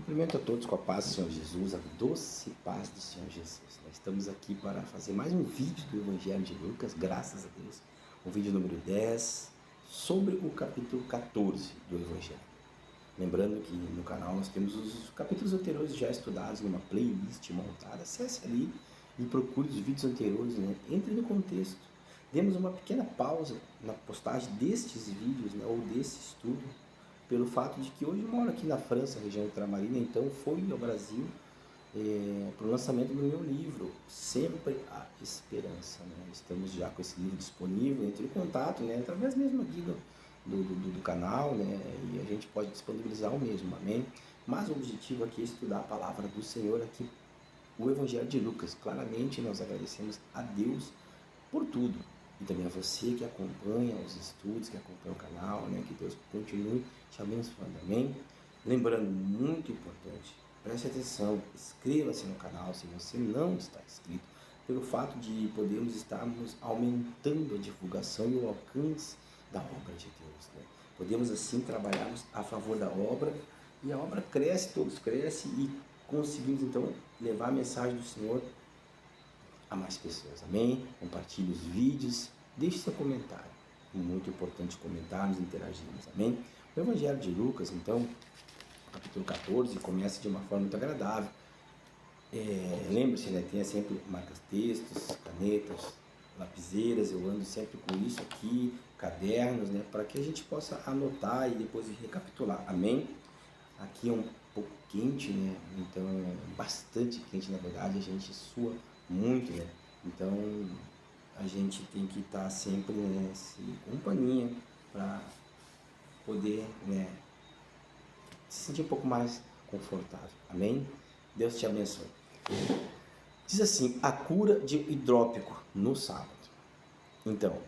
Cumprimento a todos com a paz do Senhor Jesus, a doce paz do Senhor Jesus. Nós estamos aqui para fazer mais um vídeo do Evangelho de Lucas, graças a Deus. O vídeo número 10, sobre o capítulo 14 do Evangelho. Lembrando que no canal nós temos os capítulos anteriores já estudados numa playlist montada. Acesse ali e procure os vídeos anteriores, entre no contexto. Demos uma pequena pausa na postagem destes vídeos, ou desse estudo, pelo fato de que hoje eu moro aqui na França, região ultramarina, então fui ao Brasil para o lançamento do meu livro, Sempre a Esperança. Estamos já com esse livro disponível, entre em contato, através mesmo aqui do canal, e a gente pode disponibilizar o mesmo, amém? Mas o objetivo aqui é estudar a palavra do Senhor aqui, o Evangelho de Lucas. Claramente nós agradecemos a Deus por tudo, e também a você que acompanha os estudos, que acompanha o canal, que Deus continue te abençoando, amém? Lembrando, muito importante, preste atenção, inscreva-se no canal se você não está inscrito, pelo fato de podermos estarmos aumentando a divulgação e o alcance da obra de Deus, Podemos assim trabalharmos a favor da obra, e a obra cresce, todos crescem, e conseguimos então levar a mensagem do Senhor a mais pessoas, amém? Compartilhe os vídeos, deixe seu comentário, muito importante comentarmos, interagirmos, amém? O Evangelho de Lucas, então, capítulo 14, começa de uma forma muito agradável. Lembre-se, tenha sempre marcas-textos, canetas, lapiseiras, eu ando sempre com isso aqui, cadernos, para que a gente possa anotar e depois recapitular, amém? Aqui é um pouco quente, então bastante quente, na verdade, a gente sua muito, então a gente tem que estar sempre com paninha para poder se sentir um pouco mais confortável, amém? Deus te abençoe. Diz assim: a cura de hidrópico no sábado. Então,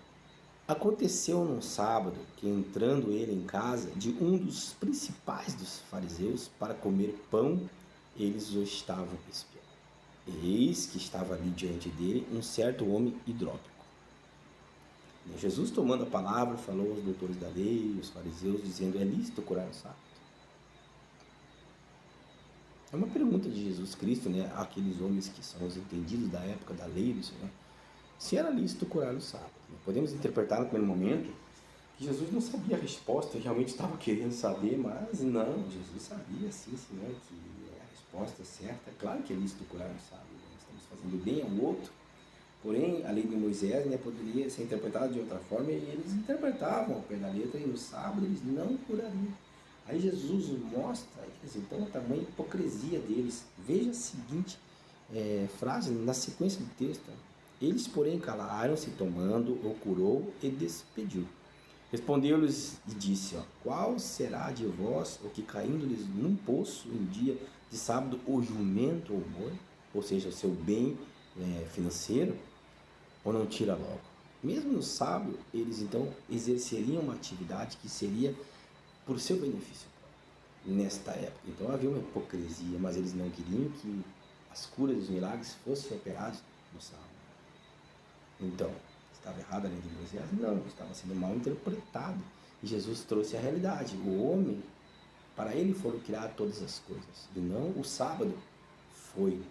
aconteceu num sábado que, entrando ele em casa de um dos principais dos fariseus para comer pão, eles o estavam espiando. Eis que estava ali diante dele um certo homem hidrópico. Jesus, tomando a palavra, falou aos doutores da lei, os fariseus, dizendo: é lícito curar no sábado? É uma pergunta de Jesus Cristo, àqueles homens que são os entendidos da época da lei do Senhor, se era lícito curar no sábado. Podemos interpretar no primeiro momento que Jesus não sabia a resposta, realmente estava querendo saber, mas não, Jesus sabia sim, Senhor, que é a resposta certa. É claro que é lícito curar no sábado, estamos fazendo bem ao outro. Porém, a lei de Moisés poderia ser interpretada de outra forma, e eles interpretavam ao pé da letra, e no sábado eles não curariam. Aí Jesus mostra a eles então a tamanha hipocrisia deles. Veja a seguinte frase na sequência do texto: eles, porém, calaram-se, tomando, o curou e despediu. Respondeu-lhes e disse: qual será de vós o que, caindo-lhes num poço em dia de sábado, o jumento ou o boi, ou seja, o seu bem financeiro, ou não tira logo? Mesmo no sábado, eles então exerceriam uma atividade que seria por seu benefício nesta época. Então havia uma hipocrisia, mas eles não queriam que as curas e os milagres fossem operados no sábado. Então, estava errado a lei de Moisés? Não, estava sendo mal interpretado. E Jesus trouxe a realidade. O homem, para ele foram criadas todas as coisas, e não o sábado foi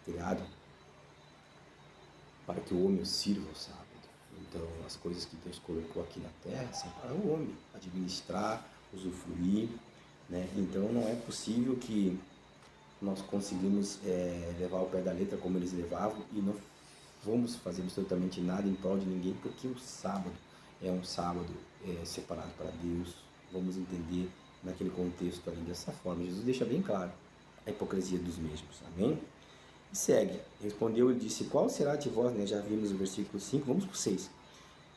criado para que o homem o sirva ao sábado. Então, as coisas que Deus colocou aqui na terra são para o homem administrar, usufruir, Então, não é possível que nós conseguimos levar ao pé da letra como eles levavam e não vamos fazer absolutamente nada em prol de ninguém, porque o sábado é um sábado separado para Deus. Vamos entender naquele contexto ali dessa forma. Jesus deixa bem claro a hipocrisia dos mesmos, amém? E segue, respondeu e disse: qual será de vós? Já vimos o versículo 5, vamos para o 6,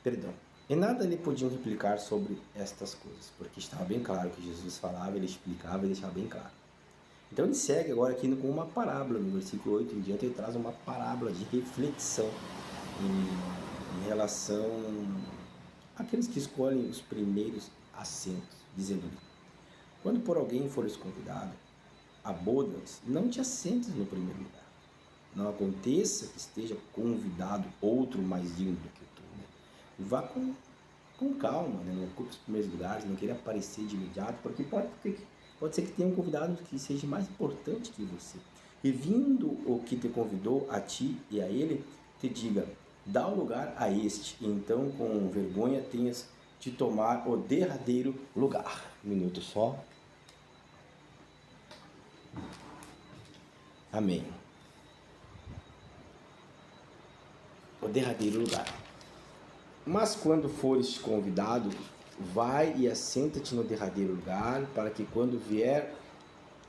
perdão. E nada lhe podiam replicar sobre estas coisas, porque estava bem claro que Jesus falava, ele explicava e deixava bem claro. Então ele segue agora aqui com uma parábola, no versículo 8 em diante ele traz uma parábola de reflexão em relação àqueles que escolhem os primeiros assentos, dizendo-lhe: quando por alguém fores convidado a bodas, não te assentes no primeiro lugar. Não aconteça que esteja convidado outro mais digno do que tu. Vá com calma, não ocupe os primeiros lugares, não queira aparecer de imediato, porque pode Pode ser que tenha um convidado que seja mais importante que você. E vindo o que te convidou a ti e a ele, te diga, dá o lugar a este, e então com vergonha tenhas de tomar o derradeiro lugar. Um minuto só. Amém. O derradeiro lugar. Mas quando fores convidado, vai e assenta-te no derradeiro lugar, para que quando vier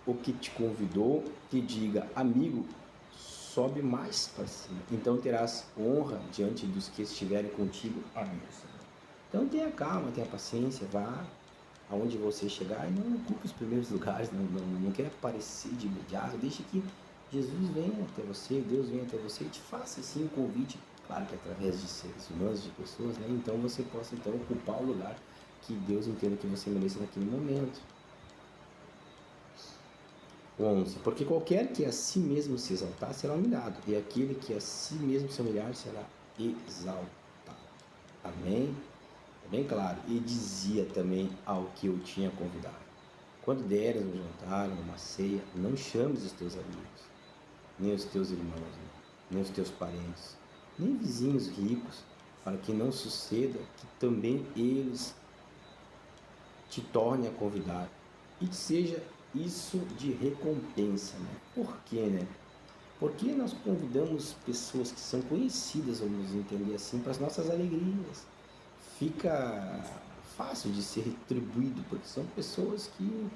o que te convidou, te diga, amigo, sobe mais para cima. Então terás honra diante dos que estiverem contigo. Amém. Então tenha calma, tenha paciência, vá aonde você chegar e não ocupe os primeiros lugares, não quer aparecer de imediato, deixe que Jesus venha até você, Deus venha até você e te faça assim um convite, claro que através de seres humanos, de pessoas, né? Então você possa então ocupar o lugar que Deus entenda que você merece naquele momento. 11. Porque qualquer que a si mesmo se exaltar será humilhado, e aquele que a si mesmo se humilhar será exaltado. Amém? É bem claro. E dizia também ao que eu tinha convidado: quando deres um jantar, uma ceia, não chames os teus amigos, nem os teus irmãos, nem os teus parentes, nem vizinhos ricos, para que não suceda que também eles te tornem a convidar e que seja isso de recompensa, né? Por quê, né? Porque nós convidamos pessoas que são conhecidas, vamos entender assim, para as nossas alegrias. Fica fácil de ser retribuído, porque são pessoas que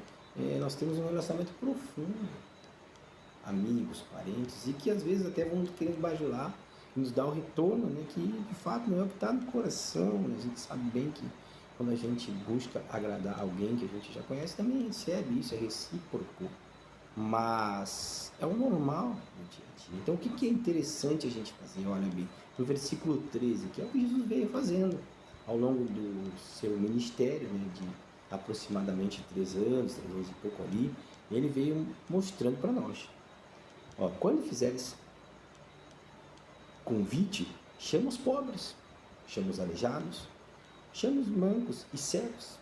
nós temos um relacionamento profundo, amigos, parentes, e que às vezes até vão querer bajular e nos dar o retorno, né, que de fato não é o que está no coração, né? A gente sabe bem que quando a gente busca agradar alguém que a gente já conhece, também recebe isso, é recíproco, mas é o normal do dia a dia. Então o que é interessante a gente fazer? Olha bem, no versículo 13, que é o que Jesus veio fazendo ao longo do seu ministério, né, de aproximadamente 3 anos e pouco ali, ele veio mostrando para nós. Ó, quando fizeres convite, chama os pobres, chama os aleijados, chama os mancos e cegos.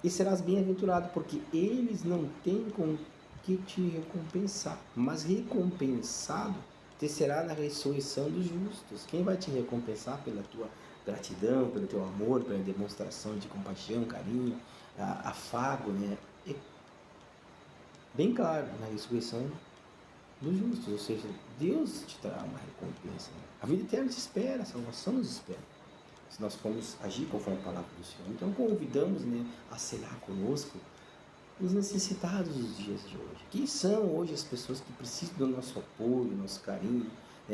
E serás bem-aventurado, porque eles não têm com que te recompensar, mas recompensado te será na ressurreição dos justos. Quem vai te recompensar pela tua gratidão, pelo teu amor, pela demonstração de compaixão, carinho, afago, né? É bem claro, na ressurreição dos justos, ou seja, Deus te trará uma recompensa. Né? A vida eterna te espera, a salvação nos espera, se nós formos agir conforme a palavra do Senhor. Então convidamos, né, a cear conosco os necessitados dos dias de hoje. Quem são hoje as pessoas que precisam do nosso apoio, do nosso carinho?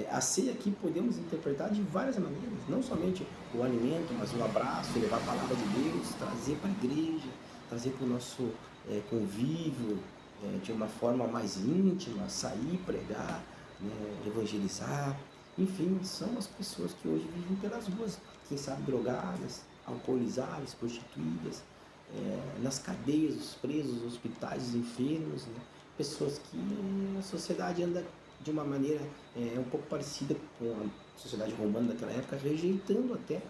A ceia aqui podemos interpretar de várias maneiras, não somente o alimento, mas o abraço, levar a palavra de Deus, trazer para a igreja, trazer para o nosso convívio, de uma forma mais íntima, sair, pregar, né, evangelizar. Enfim, são as pessoas que hoje vivem pelas ruas, quem sabe drogadas, alcoolizadas, prostituídas, nas cadeias, os presos, os hospitais, os enfermos, né? Pessoas que a sociedade anda de uma maneira um pouco parecida com a sociedade romana daquela época, rejeitando até,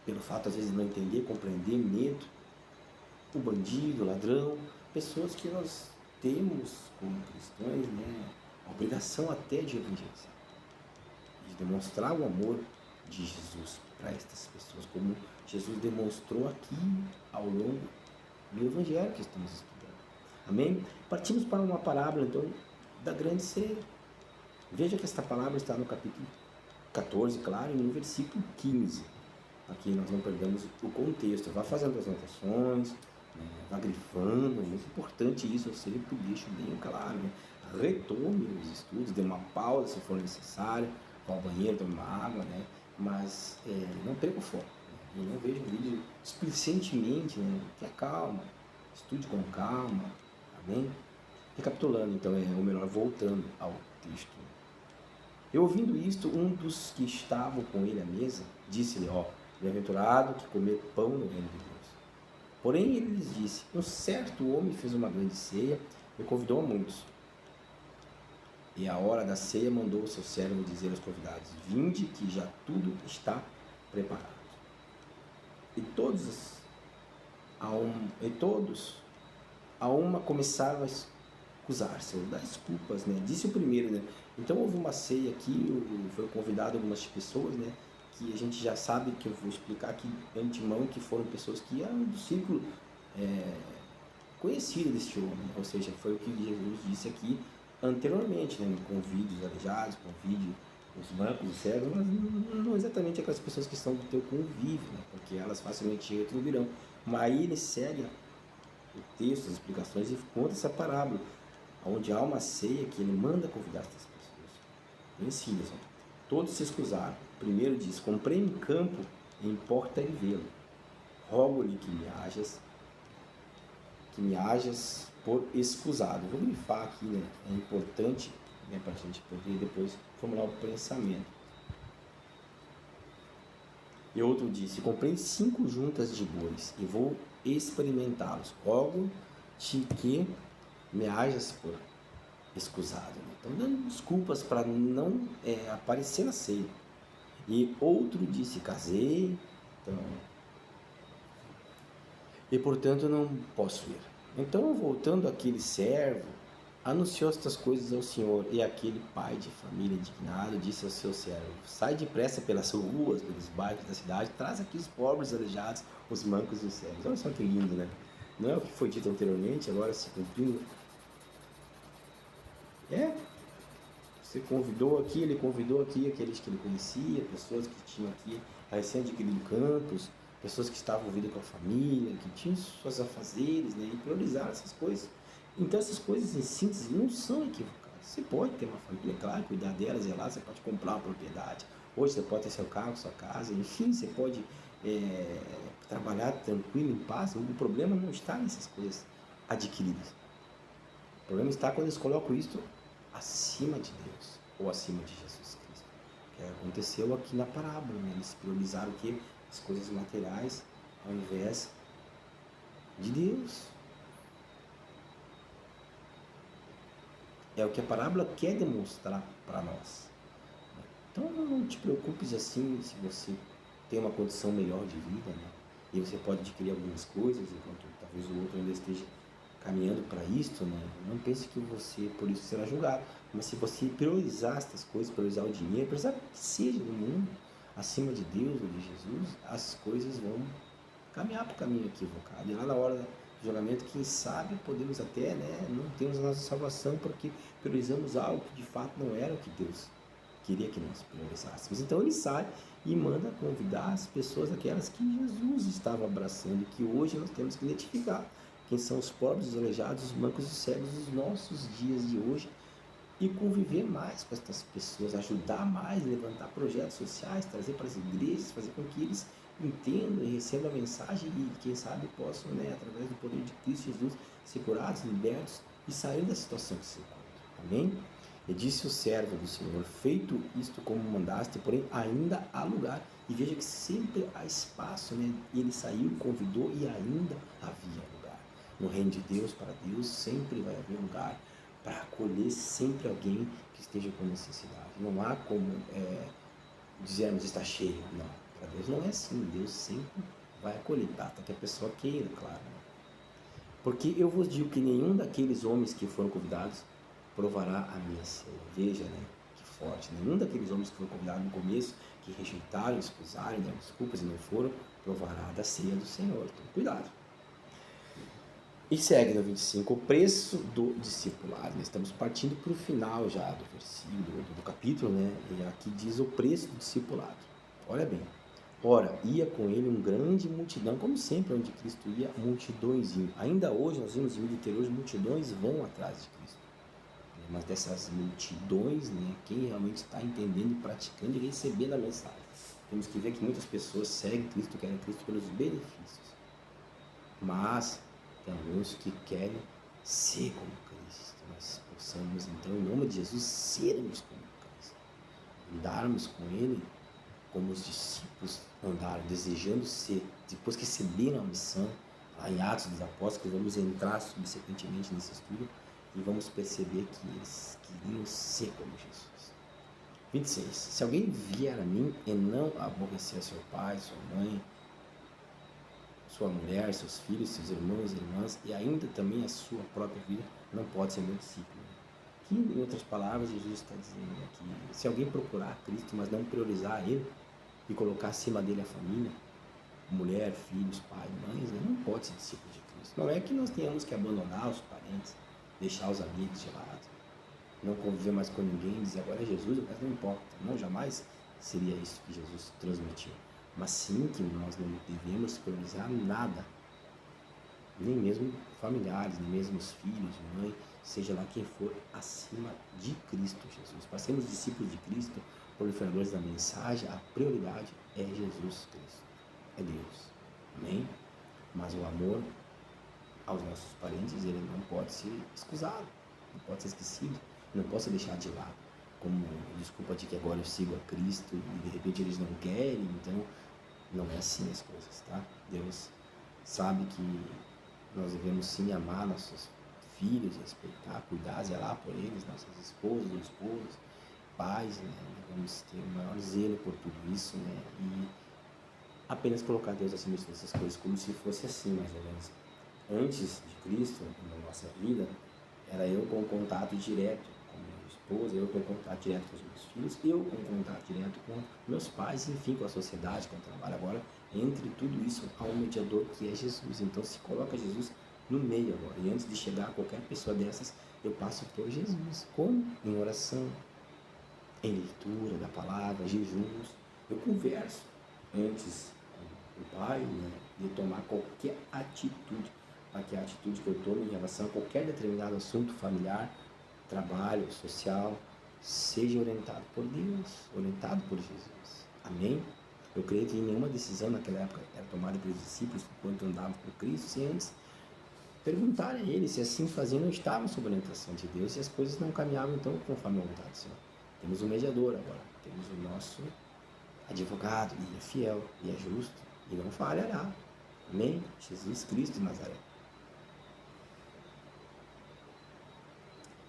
pelo fato às vezes de não entender, compreender, medo, o bandido, o ladrão, pessoas que nós temos como cristãos, né, a obrigação até de evangelizar, de demonstrar o amor de Jesus para estas pessoas, como Jesus demonstrou aqui ao longo do Evangelho que estamos estudando. Amém? Partimos para uma parábola, então, da grande ceia. Veja que esta palavra está no capítulo 14, claro, e no versículo 15. Aqui nós não perdemos o contexto. Vá fazendo as anotações, né? Vá grifando, é muito importante isso, eu sempre deixo bem claro. Né? Retome os estudos, dê uma pausa se for necessário, vá ao banheiro, tome uma água, né? Mas não perca o foco. Né? E não veja o vídeo displicentemente, né? Tenha calma, estude com calma, tá bem? Recapitulando, então, ou melhor, voltando ao texto. Eu ouvindo isto, um dos que estavam com ele à mesa, disse-lhe, bem-aventurado que comer pão no reino de Deus. Porém ele lhes disse, um certo homem fez uma grande ceia e convidou a muitos. E à hora da ceia mandou o seu servo dizer aos convidados, vinde que já tudo está preparado. E todos, e todos, a uma, começaram a excusar-se, ou dar desculpas, né? Disse o primeiro, né? Então houve uma ceia aqui, foi convidado algumas pessoas, né? Que a gente já sabe, que eu vou explicar aqui de antemão, que foram pessoas que eram do círculo conhecido deste homem, né? Ou seja, foi o que Jesus disse aqui anteriormente, né? Convide os aleijados, convide os mancos, os cegos, mas não exatamente aquelas pessoas que estão do teu convívio, né? Porque elas facilmente chegam e não virão. Mas aí ele segue o texto, as explicações, e conta essa parábola, onde há uma ceia que ele manda convidar essas pessoas. Ensina, todos se excusaram. Primeiro diz: comprei um campo e importa ir vê-lo. Rogo-lhe que me hajas por excusado. Vou grifar aqui, né? É importante, né, para a gente poder depois formular o pensamento. E outro disse: comprei 5 juntas de bois e vou experimentá-los. Rogo-te que me hajas por excusado. Então, dando desculpas para não aparecer na ceia. E outro disse: casei, então, e portanto não posso ir. Então, voltando aquele servo, anunciou estas coisas ao Senhor, e aquele pai de família indignado disse ao seu servo: sai depressa pelas ruas, pelos bairros da cidade, traz aqui os pobres, aleijados, os mancos e os cegos. Olha só que lindo, né? Não é o que foi dito anteriormente, agora se cumprindo. Você convidou aqui, ele convidou aqui aqueles que ele conhecia, pessoas que tinham aqui recém-adquirido campos, pessoas que estavam vindo com a família, que tinham suas afazeres, né, e priorizaram essas coisas. Então essas coisas, em síntese, não são equivocadas. Você pode ter uma família, claro, cuidar delas, zelar, você pode comprar uma propriedade. Hoje você pode ter seu carro, sua casa, enfim, você pode trabalhar tranquilo, em paz. O problema não está nessas coisas adquiridas. O problema está quando eles colocam isso acima de Deus, ou acima de Jesus Cristo. Que aconteceu aqui na parábola, né? Eles priorizaram o quê? As coisas materiais ao invés de Deus. É o que a parábola quer demonstrar para nós. Então não te preocupes assim se você tem uma condição melhor de vida, né? E você pode adquirir algumas coisas, enquanto talvez o outro ainda esteja caminhando para isto, né? Não pense que você por isso será julgado. Mas se você priorizar estas coisas, priorizar o dinheiro, priorizar o que seja no mundo, acima de Deus ou de Jesus, as coisas vão caminhar para o caminho equivocado. E lá na hora do julgamento, quem sabe podemos até, né, não termos a nossa salvação porque priorizamos algo que de fato não era o que Deus queria que nós priorizássemos. Então ele sai e manda convidar as pessoas, aquelas que Jesus estava abraçando, e que hoje nós temos que identificar quem são os pobres, os aleijados, os mancos e os cegos dos nossos dias de hoje, e conviver mais com essas pessoas, ajudar mais, levantar projetos sociais, trazer para as igrejas, fazer com que eles entendam e recebam a mensagem e, quem sabe, possam, né, através do poder de Cristo Jesus, ser curados, libertos e sair da situação que se encontram. Amém? E disse o servo do Senhor: feito isto como mandaste, porém ainda há lugar. E veja que sempre há espaço, né? E ele saiu, convidou, e ainda havia lugar. No reino de Deus, para Deus, sempre vai haver lugar para acolher sempre alguém que esteja com necessidade. Não há como dizermos está cheio. Não, para Deus não é assim. Deus sempre vai acolher, até que a pessoa queira, claro. Porque eu vos digo que nenhum daqueles homens que foram convidados provará a minha ceia. Veja, né? Que forte. Nenhum daqueles homens que foram convidados no começo, que rejeitaram, excusaram, deram desculpas e não foram, provará da ceia do Senhor. Então, cuidado. E segue no 25, o preço do discipulado. Estamos partindo para o final já do versículo, do capítulo, né? E aqui diz o preço do discipulado. Olha bem. Ora, ia com ele uma grande multidão, como sempre onde Cristo ia, multidões iam. Ainda hoje, nós vimos em vídeo anterior, multidões vão atrás de Cristo. Mas dessas multidões, né, quem realmente está entendendo, praticando e recebendo a mensagem. Temos que ver que muitas pessoas seguem Cristo, querem Cristo pelos benefícios. Mas tem alguns que querem ser como Cristo. Nós possamos, então, em nome de Jesus, sermos como Cristo. Andarmos com Ele como os discípulos andaram, desejando ser. Depois que receberam a missão, lá em Atos dos Apóstolos, vamos entrar subsequentemente nesse estudo e vamos perceber que eles queriam ser como Jesus. 26. Se alguém vier a mim e não aborrecer seu pai, sua mãe, sua mulher, seus filhos, seus irmãos, irmãs e ainda também a sua própria vida, não pode ser meu discípulo. Que, em outras palavras, Jesus está dizendo que se alguém procurar Cristo, mas não priorizar Ele e colocar acima dele a família, mulher, filhos, pai, mães, não pode ser discípulo de Cristo. Não é que nós tenhamos que abandonar os parentes, deixar os amigos de lado, não conviver mais com ninguém, dizer agora é Jesus, mas não importa. Não, jamais seria isso que Jesus transmitiu. Mas sim que nós não devemos priorizar nada, nem mesmo familiares, nem mesmo os filhos, mãe, seja lá quem for, acima de Cristo Jesus. Para sermos discípulos de Cristo, proliferadores da mensagem, a prioridade é Jesus Cristo, é Deus. Amém? Mas o amor aos nossos parentes, ele não pode ser excusado, não pode ser esquecido, não pode ser deixado de lado. Como desculpa de que agora eu sigo a Cristo e de repente eles não querem, então não é assim as coisas, tá? Deus sabe que nós devemos sim amar nossos filhos, respeitar, cuidar, zelar por eles, nossas esposas ou esposos, pais, né? Devemos ter o maior zelo por tudo isso, né? E apenas colocar Deus acima de todas essas coisas, como se fosse assim, mais ou menos. Antes de Cristo, na nossa vida, era eu com contato direto com minha esposa, eu com contato direto com os meus filhos, eu com contato direto com meus pais, enfim, com a sociedade, com o trabalho. Agora, entre tudo isso, há um mediador que é Jesus. Então, se coloca Jesus no meio agora. E antes de chegar a qualquer pessoa dessas, eu passo por Jesus. Como? Em oração, em leitura da palavra, jejuns. Eu converso antes com o Pai, né, de tomar qualquer atitude, para que a atitude que eu tomo em relação a qualquer determinado assunto familiar, trabalho, social, seja orientado por Deus, orientado por Jesus. Amém? Eu creio que nenhuma decisão naquela época era tomada pelos discípulos enquanto andavam com Cristo, sem antes perguntar a Ele se assim faziam não estavam sob a orientação de Deus e as coisas não caminhavam então conforme a vontade do Senhor. Temos um mediador agora, temos o nosso advogado, e é fiel, e é justo, e não falhará. Amém? Jesus Cristo de Nazaré.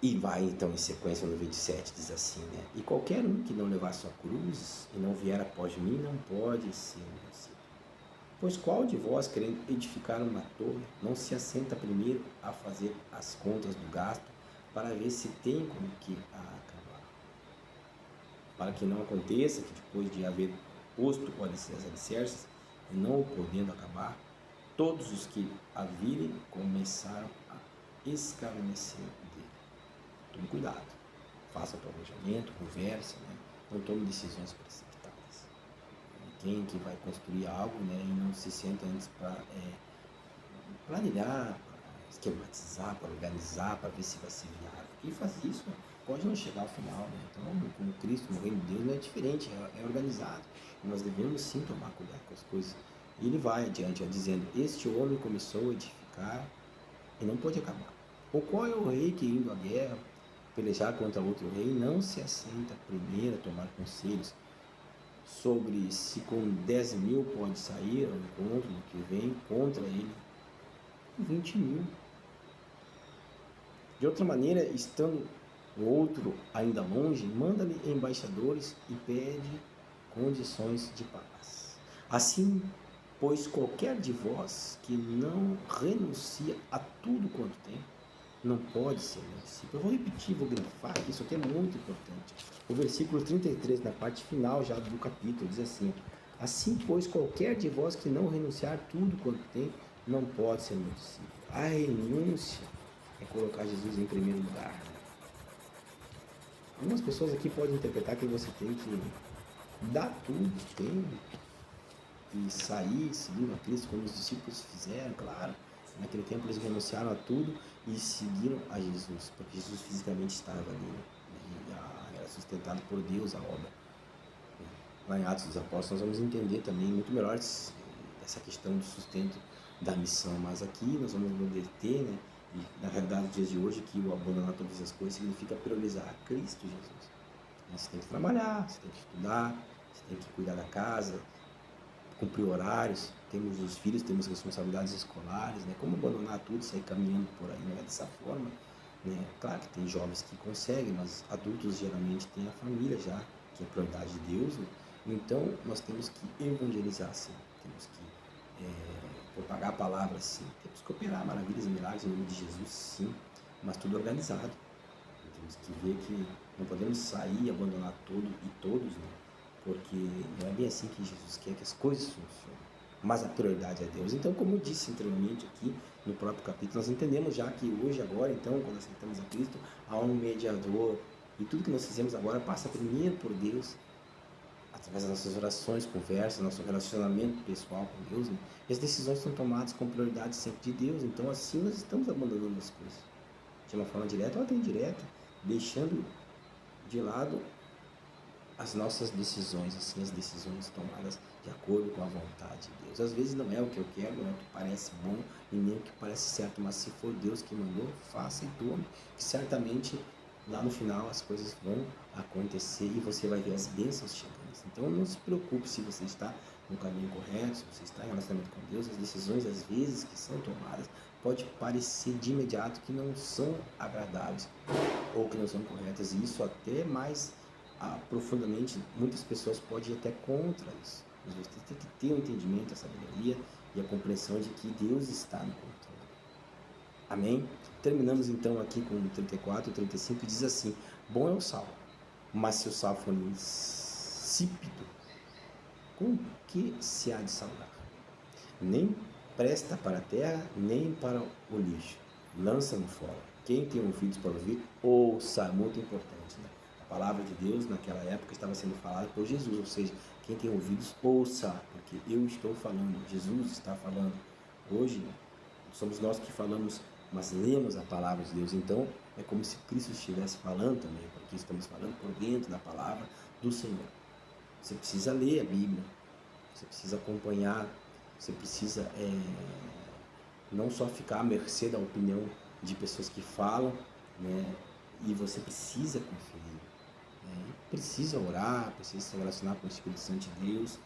E vai então em sequência no 27, diz assim, né? E qualquer um que não levar sua cruz e não vier após mim, não pode ser meu discípulo. Pois qual de vós, querendo edificar uma torre, não se assenta primeiro a fazer as contas do gasto, para ver se tem com que a acabar? Para que não aconteça que depois de haver posto as alicerces, e não o podendo acabar, todos os que a virem começaram a escarnecer dele. Tome cuidado, faça o planejamento, converse, né? Não tome decisões precipitadas. Quem que vai construir algo, né, e não se senta antes para planilhar, para esquematizar, para organizar, para ver se vai ser viável. Quem faz isso pode não chegar ao final, né? Então, com Cristo, no reino de Deus, não é diferente, é organizado. E nós devemos sim tomar cuidado com as coisas. E ele vai adiante, ó, dizendo: Este homem começou a edificar e não pôde acabar. Ou qual é o rei que, indo à guerra, pelejar contra outro rei, não se assenta primeiro a tomar conselhos sobre se com 10.000 pode sair ao encontro do que vem contra ele 20.000. De outra maneira, estando o outro ainda longe, manda-lhe embaixadores e pede condições de paz. Assim, pois qualquer de vós que não renuncia a tudo quanto tem, não pode ser meu discípulo. Eu vou repetir, vou grifar aqui, isso aqui é muito importante. O versículo 33, na parte final já do capítulo, diz assim: Assim, pois, qualquer de vós que não renunciar tudo quanto tem, não pode ser meu discípulo. A renúncia é colocar Jesus em primeiro lugar. Algumas pessoas aqui podem interpretar que você tem que dar tudo, tem que sair seguindo a Cristo, como os discípulos fizeram, claro. Naquele tempo eles renunciaram a tudo e seguiram a Jesus, porque Jesus fisicamente estava ali, né? E era sustentado por Deus a obra. Lá em Atos dos Apóstolos nós vamos entender também muito melhor essa questão do sustento da missão, mas aqui nós vamos nos deter, né? E na realidade, nos dias de hoje, que o abandonar todas as coisas significa priorizar a Cristo Jesus. Você tem que trabalhar, você tem que estudar, você tem que cuidar da casa, cumprir horários, temos os filhos, temos responsabilidades escolares, né? Como abandonar tudo e sair caminhando por aí? Não é dessa forma, né? Claro que tem jovens que conseguem, mas adultos geralmente têm a família já, que é a prioridade de Deus, né? Então nós temos que evangelizar, sim. Temos que propagar a palavra, sim. Temos que operar maravilhas e milagres em nome de Jesus, sim, mas tudo organizado. Temos que ver que não podemos sair e abandonar tudo e todos, né? Porque não é bem assim que Jesus quer que as coisas funcionem. Mas a prioridade é Deus. Então, como eu disse anteriormente aqui no próprio capítulo, nós entendemos já que hoje, agora, então, quando aceitamos a Cristo, há um mediador. E tudo que nós fizemos agora passa primeiro por Deus, através das nossas orações, conversas, nosso relacionamento pessoal com Deus, né? E as decisões são tomadas com prioridade sempre de Deus. Então, assim, nós estamos abandonando as coisas de uma forma direta ou até indireta, deixando de lado as nossas decisões, assim, as decisões tomadas de acordo com a vontade de Deus. Às vezes não é o que eu quero, não é o que parece bom e nem o que parece certo, mas se for Deus que mandou, faça e tome, que certamente lá no final as coisas vão acontecer e você vai ver as bênçãos chegando. Então não se preocupe se você está no caminho correto, se você está em relacionamento com Deus. As decisões às vezes que são tomadas pode parecer de imediato que não são agradáveis ou que não são corretas, e isso até mais profundamente, muitas pessoas podem ir até contra isso. Mas você tem que ter o entendimento, a sabedoria e a compreensão de que Deus está no controle. Amém? Terminamos então aqui com 34 e 35, diz assim: bom é o sal, mas se o sal for insípido, com que se há de salgar? Nem presta para a terra, nem para o lixo. Lança-no fora. Quem tem ouvidos para ouvir, ouça. Muito importante, né? A palavra de Deus naquela época estava sendo falada por Jesus, ou seja, quem tem ouvidos, ouça, porque eu estou falando, Jesus está falando. Hoje, somos nós que falamos, mas lemos a palavra de Deus, então é como se Cristo estivesse falando também, porque estamos falando por dentro da palavra do Senhor. Você precisa ler a Bíblia, você precisa acompanhar, você precisa não só ficar à mercê da opinião de pessoas que falam, né? E você precisa conferir, né? Precisa orar, precisa se relacionar com o Espírito Santo de Deus,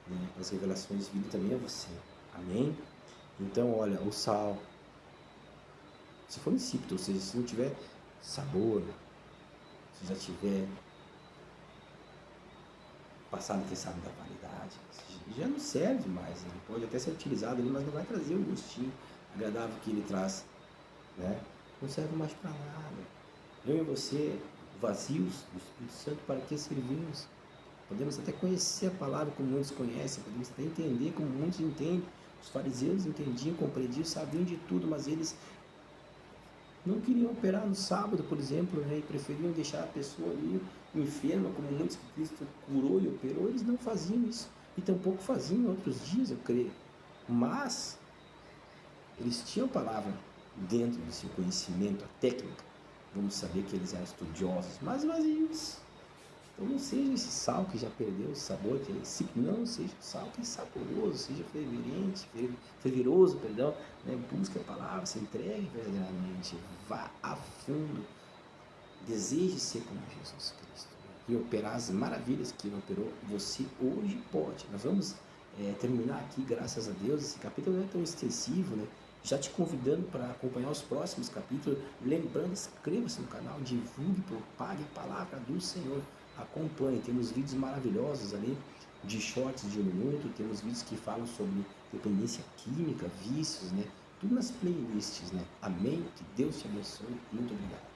né? As revelações vindo também a você. Amém? Então, olha, o sal, se for insípido, ou seja, se não tiver sabor, se já tiver passado, quem sabe, da validade, já não serve mais. Ele pode até ser utilizado ali, mas não vai trazer o gostinho agradável que ele traz, né? Não serve mais para nada. Eu e você, vazios do Espírito Santo, para que servimos? Podemos até conhecer a palavra como muitos conhecem, podemos até entender como muitos entendem. Os fariseus entendiam, compreendiam, sabiam de tudo, mas eles não queriam operar no sábado, por exemplo, né? E preferiam deixar a pessoa ali enferma, como muitos que Cristo curou e operou. Eles não faziam isso, e tampouco faziam em outros dias, eu creio. Mas eles tinham a palavra dentro do seu conhecimento, a técnica. Vamos saber que eles eram estudiosos, mas vazios. Então não seja esse sal que já perdeu o sabor, que é insípido. Não seja o sal que é saboroso, seja fervoroso, perdão, né? Busque a palavra, se entregue verdadeiramente, vá a fundo, deseje ser como Jesus Cristo, né? E operar as maravilhas que ele operou, você hoje pode. Nós vamos terminar aqui, graças a Deus. Esse capítulo não é tão extensivo, né? Já te convidando para acompanhar os próximos capítulos. Lembrando, inscreva-se no canal, divulgue, propague a palavra do Senhor. Acompanhe, temos vídeos maravilhosos ali, de shorts de 1 minuto, temos vídeos que falam sobre dependência química, vícios, né? Tudo nas playlists, né? Amém? Que Deus te abençoe. Muito obrigado.